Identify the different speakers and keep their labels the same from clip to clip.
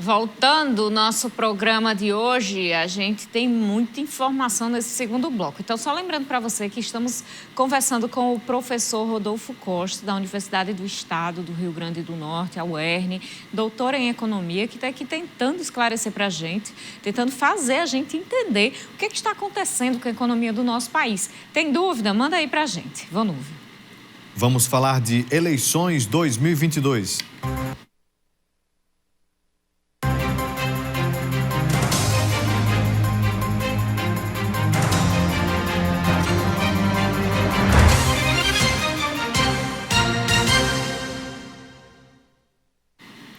Speaker 1: Voltando ao nosso programa de hoje, a gente tem muita informação nesse segundo bloco. Então, só lembrando para você que estamos conversando com o professor Rodolfo Costa, da Universidade do Estado do Rio Grande do Norte, a UERN, doutor em Economia, que está aqui tentando esclarecer para a gente, tentando fazer a gente entender o que está acontecendo com a economia do nosso país. Tem dúvida? Manda aí para a gente. Vamos ouvir.
Speaker 2: Vamos falar de eleições 2022.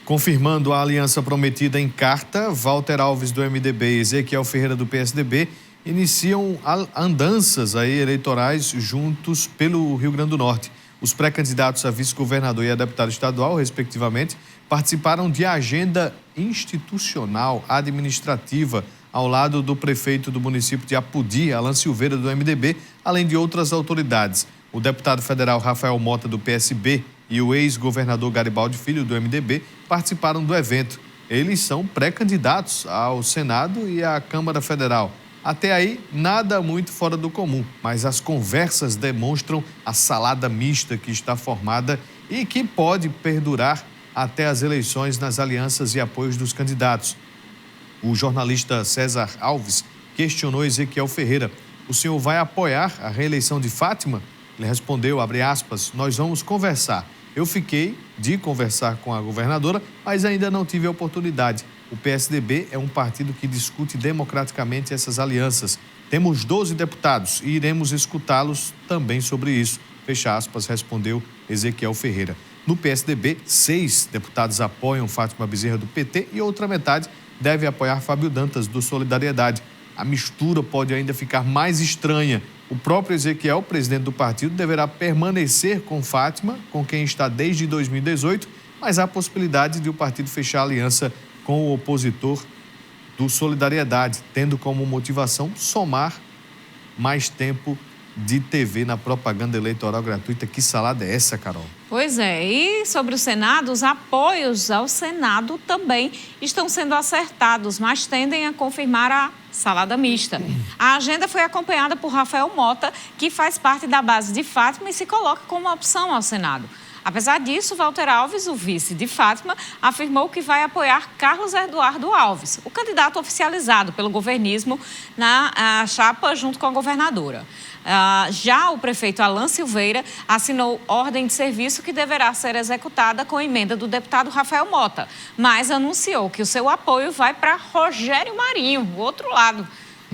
Speaker 2: Confirmando a aliança prometida em carta, Walter Alves do MDB e Ezequiel Ferreira do PSDB iniciam andanças eleitorais juntos pelo Rio Grande do Norte. Os pré-candidatos a vice-governador e a deputado estadual, respectivamente, participaram de agenda institucional administrativa ao lado do prefeito do município de Apodi, Alan Silveira, do MDB, além de outras autoridades. O deputado federal Rafael Mota, do PSB, e o ex-governador Garibaldi Filho, do MDB, participaram do evento. Eles são pré-candidatos ao Senado e à Câmara Federal. Até aí, nada muito fora do comum, mas as conversas demonstram a salada mista que está formada e que pode perdurar até as eleições nas alianças e apoios dos candidatos. O jornalista César Alves questionou Ezequiel Ferreira: o senhor vai apoiar a reeleição de Fátima? Ele respondeu, abre aspas, nós vamos conversar. Eu fiquei de conversar com a governadora, mas ainda não tive a oportunidade. O PSDB é um partido que discute democraticamente essas alianças. Temos 12 deputados e iremos escutá-los também sobre isso. Fecha aspas, respondeu Ezequiel Ferreira. No PSDB, 6 deputados apoiam Fátima Bezerra do PT e outra metade deve apoiar Fábio Dantas do Solidariedade. A mistura pode ainda ficar mais estranha. O próprio Ezequiel, presidente do partido, deverá permanecer com Fátima, com quem está desde 2018, mas há possibilidade de o partido fechar aliança com o opositor do Solidariedade, tendo como motivação somar mais tempo de TV na propaganda eleitoral gratuita. Que salada é essa, Carol?
Speaker 1: Pois é, e sobre o Senado, os apoios ao Senado também estão sendo acertados, mas tendem a confirmar a salada mista. A agenda foi acompanhada por Rafael Mota, que faz parte da base de Fátima e se coloca como opção ao Senado. Apesar disso, Walter Alves, o vice de Fátima, afirmou que vai apoiar Carlos Eduardo Alves, o candidato oficializado pelo governismo na chapa junto com a governadora. Já o prefeito Alan Silveira assinou ordem de serviço que deverá ser executada com emenda do deputado Rafael Mota, mas anunciou que o seu apoio vai para Rogério Marinho, o outro lado,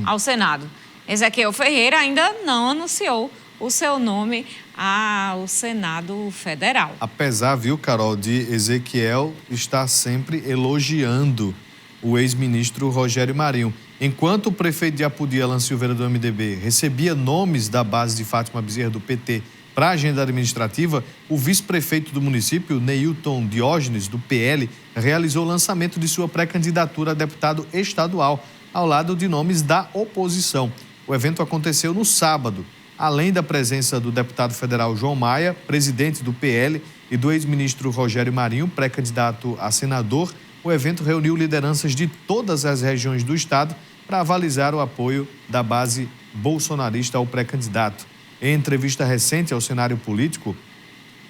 Speaker 1: ao Senado. Ezequiel Ferreira ainda não anunciou o seu nome ao Senado Federal.
Speaker 2: Apesar, viu, Carol, de Ezequiel estar sempre elogiando o ex-ministro Rogério Marinho. Enquanto o prefeito de Apodi, Alan Silveira, do MDB, recebia nomes da base de Fátima Bezerra, do PT, para a agenda administrativa, o vice-prefeito do município, Neilton Diógenes, do PL, realizou o lançamento de sua pré-candidatura a deputado estadual, ao lado de nomes da oposição. O evento aconteceu no sábado. Além da presença do deputado federal João Maia, presidente do PL, e do ex-ministro Rogério Marinho, pré-candidato a senador, o evento reuniu lideranças de todas as regiões do estado para avalizar o apoio da base bolsonarista ao pré-candidato. Em entrevista recente ao cenário político,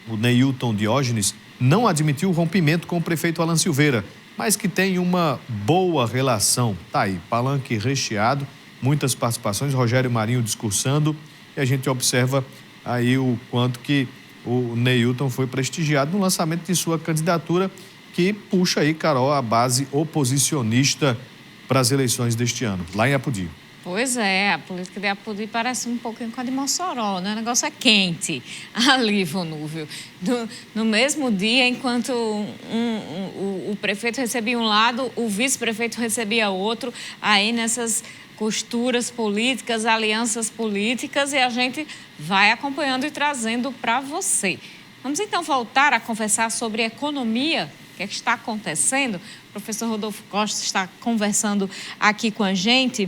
Speaker 2: o Neilton Diógenes não admitiu o rompimento com o prefeito Alan Silveira, mas que tem uma boa relação. Tá aí, palanque recheado, muitas participações, Rogério Marinho discursando, e a gente observa aí o quanto que o Neilton foi prestigiado no lançamento de sua candidatura, que puxa aí, Carol, a base oposicionista para as eleições deste ano, lá em Apodi.
Speaker 1: Pois é, a política de Apodi parece um pouquinho com a de Mossoró, né? O negócio é quente ali, Vonúvio. No mesmo dia, enquanto o prefeito recebia um lado, o vice-prefeito recebia outro, aí nessas costuras políticas, alianças políticas, e a gente vai acompanhando e trazendo para você. Vamos então voltar a conversar sobre economia, que que é que está acontecendo? O professor Rodolfo Costa está conversando aqui com a gente.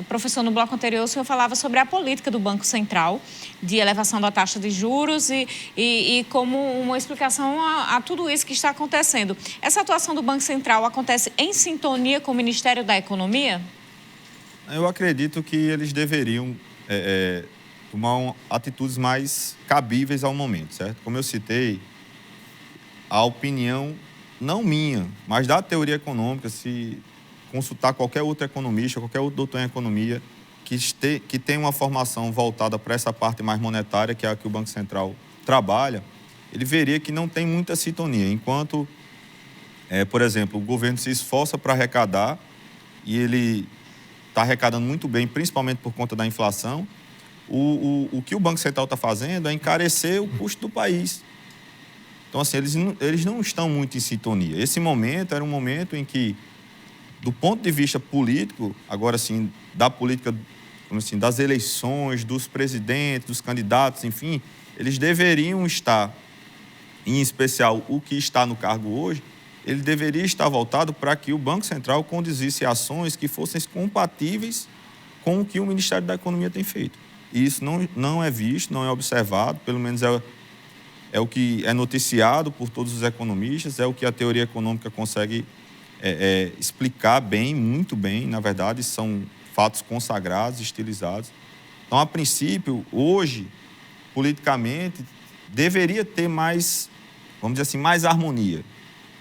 Speaker 1: Professor, no bloco anterior o senhor falava sobre a política do Banco Central de elevação da taxa de juros e como uma explicação a tudo isso que está acontecendo. Essa atuação do Banco Central acontece em sintonia com o Ministério da Economia?
Speaker 3: Eu acredito que eles deveriam tomar atitudes mais cabíveis ao momento, certo? Como eu citei, a opinião, não minha, mas da teoria econômica, se consultar qualquer outro economista, qualquer outro doutor em economia, que tem uma formação voltada para essa parte mais monetária, que é a que o Banco Central trabalha, ele veria que não tem muita sintonia. Enquanto, por exemplo, o governo se esforça para arrecadar e ele está arrecadando muito bem, principalmente por conta da inflação, o que o Banco Central está fazendo é encarecer o custo do país. Então, assim, eles não estão muito em sintonia. Esse momento era um momento em que, do ponto de vista político, agora sim, da política, assim, das eleições, dos presidentes, dos candidatos, enfim, eles deveriam estar, em especial o que está no cargo hoje, ele deveria estar voltado para que o Banco Central conduzisse ações que fossem compatíveis com o que o Ministério da Economia tem feito. E isso não é visto, não é observado, pelo menos é o que é noticiado por todos os economistas, é o que a teoria econômica consegue explicar bem, muito bem, na verdade, são fatos consagrados, estilizados. Então, a princípio, hoje, politicamente, deveria ter mais, vamos dizer assim, mais harmonia,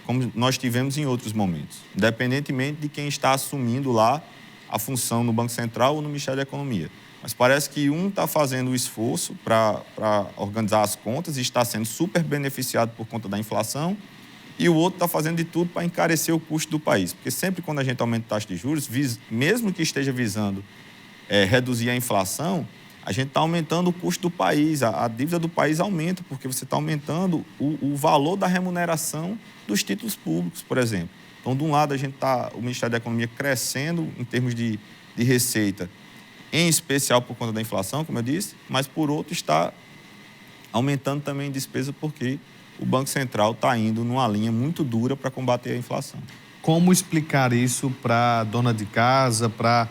Speaker 3: como nós tivemos em outros momentos, independentemente de quem está assumindo lá a função no Banco Central ou no Ministério da Economia. Mas parece que um está fazendo o esforço para organizar as contas e está sendo super beneficiado por conta da inflação, e o outro está fazendo de tudo para encarecer o custo do país. Porque sempre quando a gente aumenta a taxa de juros, mesmo que esteja visando reduzir a inflação, a gente está aumentando o custo do país, a dívida do país aumenta, porque você está aumentando o valor da remuneração dos títulos públicos, por exemplo. Então, de um lado, o Ministério da Economia crescendo em termos de receita, em especial por conta da inflação, como eu disse, mas, por outro, está aumentando também despesa porque o Banco Central está indo numa linha muito dura para combater a inflação.
Speaker 2: Como explicar isso para a dona de casa, para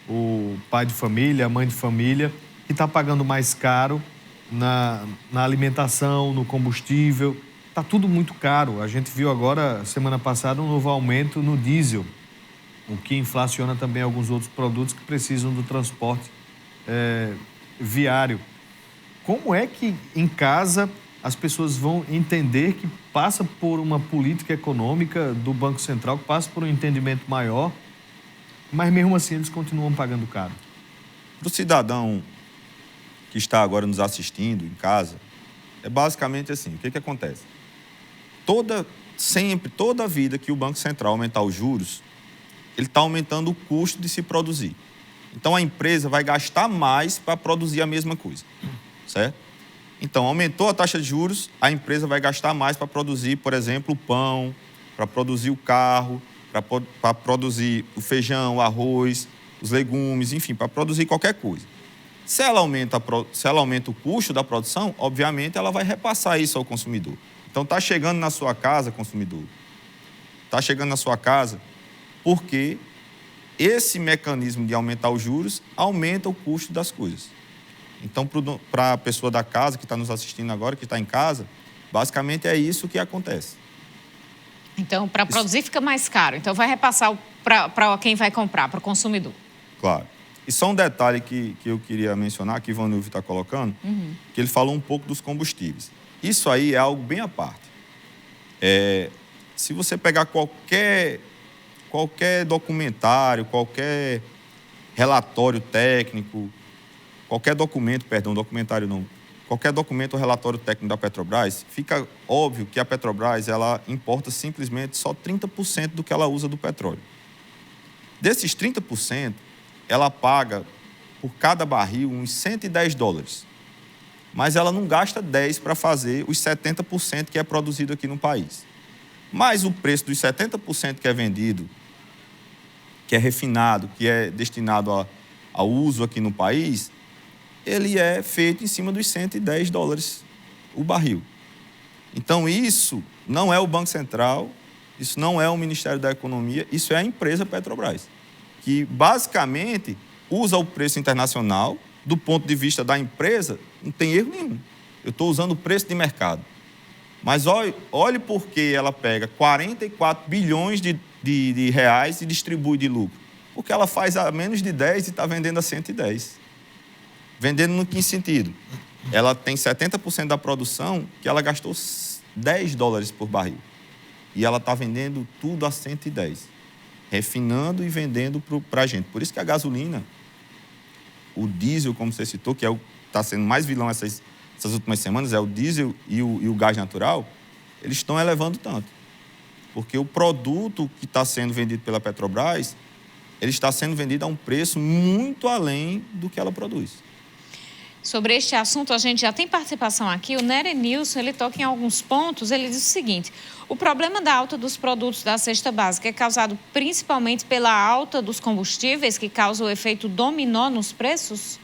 Speaker 2: o pai de família, a mãe de família, que está pagando mais caro na alimentação, no combustível? Está tudo muito caro. A gente viu agora, semana passada, um novo aumento no diesel, o que inflaciona também alguns outros produtos que precisam do transporte viário. Como é que, em casa, as pessoas vão entender que passa por uma política econômica do Banco Central, que passa por um entendimento maior, mas mesmo assim eles continuam pagando caro?
Speaker 3: Para o cidadão que está agora nos assistindo em casa, é basicamente assim, o que acontece? Toda a vida que o Banco Central aumentar os juros, ele está aumentando o custo de se produzir. Então, a empresa vai gastar mais para produzir a mesma coisa, certo? Então, aumentou a taxa de juros, a empresa vai gastar mais para produzir, por exemplo, o pão, para produzir o carro, para produzir o feijão, o arroz, os legumes, enfim, para produzir qualquer coisa. Se ela aumenta o custo da produção, obviamente, ela vai repassar isso ao consumidor. Então, está chegando na sua casa, consumidor, está chegando na sua casa porque esse mecanismo de aumentar os juros aumenta o custo das coisas. Então, para a pessoa da casa que está nos assistindo agora, que está em casa, basicamente é isso que acontece.
Speaker 1: Então, para produzir fica mais caro. Então, vai repassar para quem vai comprar, para o consumidor.
Speaker 3: Claro. E só um detalhe que eu queria mencionar, que o Ivan Nilvio está colocando, que ele falou um pouco dos combustíveis. Isso aí é algo bem à parte. Se você pegar qualquer documentário, qualquer relatório técnico, qualquer documento ou relatório técnico da Petrobras, fica óbvio que a Petrobras ela importa simplesmente só 30% do que ela usa do petróleo. Desses 30%, ela paga por cada barril uns $110. Mas ela não gasta 10 para fazer os 70% que é produzido aqui no país. Mas o preço dos 70% que é vendido, que é refinado, que é destinado ao uso aqui no país, ele é feito em cima dos $110 o barril. Então, isso não é o Banco Central, isso não é o Ministério da Economia, isso é a empresa Petrobras, que basicamente usa o preço internacional. Do ponto de vista da empresa, não tem erro nenhum. Eu estou usando o preço de mercado. Mas olhe por que ela pega 44 bilhões de reais e distribui de lucro. Porque ela faz a menos de 10 e está vendendo a 110. Vendendo no que sentido? Ela tem 70% da produção que ela gastou $10 por barril. E ela está vendendo tudo a 110. Refinando e vendendo para a gente. Por isso que a gasolina, o diesel, como você citou, que está sendo mais vilão essas últimas semanas, é o diesel e o gás natural, eles estão elevando tanto. Porque o produto que está sendo vendido pela Petrobras, ele está sendo vendido a um preço muito além do que ela produz.
Speaker 1: Sobre este assunto, a gente já tem participação aqui. O Nery Nilson, ele toca em alguns pontos. Ele diz o seguinte: o problema da alta dos produtos da cesta básica é causado principalmente pela alta dos combustíveis, que causa o efeito dominó nos preços?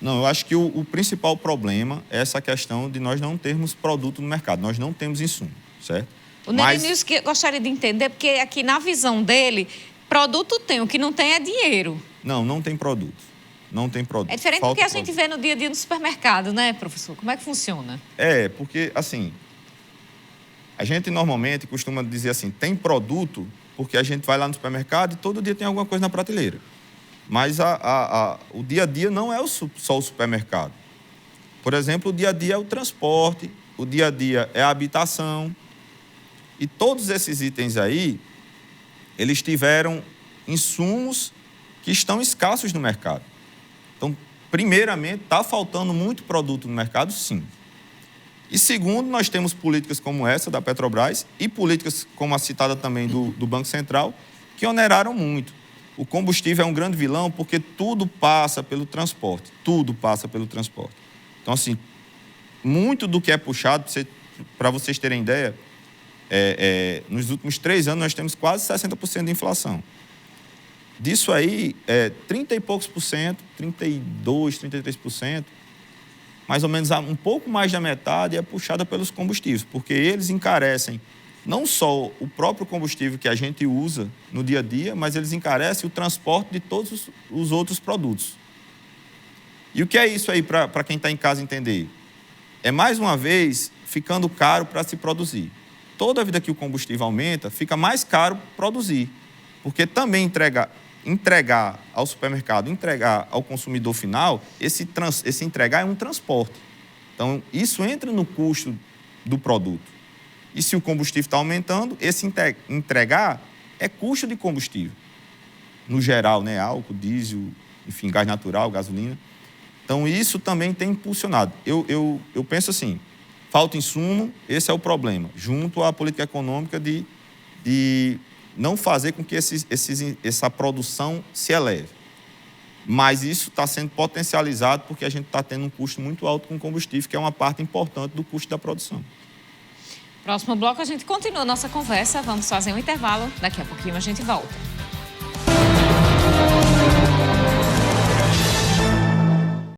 Speaker 3: Não, eu acho que o principal problema é essa questão de nós não termos produto no mercado. Nós não temos insumo, certo?
Speaker 1: O Nery Nilson, que eu gostaria de entender, porque aqui na visão dele, produto tem, o que não tem é dinheiro.
Speaker 3: Não tem produto. Não tem produto.
Speaker 1: É diferente do que a gente vê no dia a dia no supermercado, né, professor? Como é que funciona?
Speaker 3: Porque, assim, a gente normalmente costuma dizer assim, tem produto, porque a gente vai lá no supermercado e todo dia tem alguma coisa na prateleira. Mas o dia a dia não é só o supermercado. Por exemplo, o dia a dia é o transporte, o dia a dia é a habitação. E todos esses itens aí, eles tiveram insumos que estão escassos no mercado. Então, primeiramente, está faltando muito produto no mercado, sim. E segundo, nós temos políticas como essa da Petrobras e políticas como a citada também do Banco Central, que oneraram muito. O combustível é um grande vilão porque tudo passa pelo transporte. Tudo passa pelo transporte. Então, assim, muito do que é puxado, para vocês terem ideia, nos últimos 3 anos nós temos quase 60% de inflação. Disso aí, 30 e poucos por cento, 32, 33%, mais ou menos um pouco mais da metade é puxada pelos combustíveis, porque eles encarecem não só o próprio combustível que a gente usa no dia a dia, mas eles encarecem o transporte de todos os outros produtos. E o que é isso aí para quem está em casa entender? É, mais uma vez, ficando caro para se produzir. Toda vida que o combustível aumenta, fica mais caro produzir, porque também entregar ao supermercado, entregar ao consumidor final, esse entregar é um transporte. Então, isso entra no custo do produto. E se o combustível está aumentando, esse entregar é custo de combustível. No geral, né? Álcool, diesel, enfim, gás natural, gasolina. Então, isso também tem impulsionado. Eu penso assim, falta insumo, esse é o problema, junto à política econômica de não fazer com que essa produção se eleve. Mas isso está sendo potencializado porque a gente está tendo um custo muito alto com combustível, que é uma parte importante do custo da produção.
Speaker 1: Próximo bloco a gente continua a nossa conversa, vamos fazer um intervalo, daqui a pouquinho a gente volta.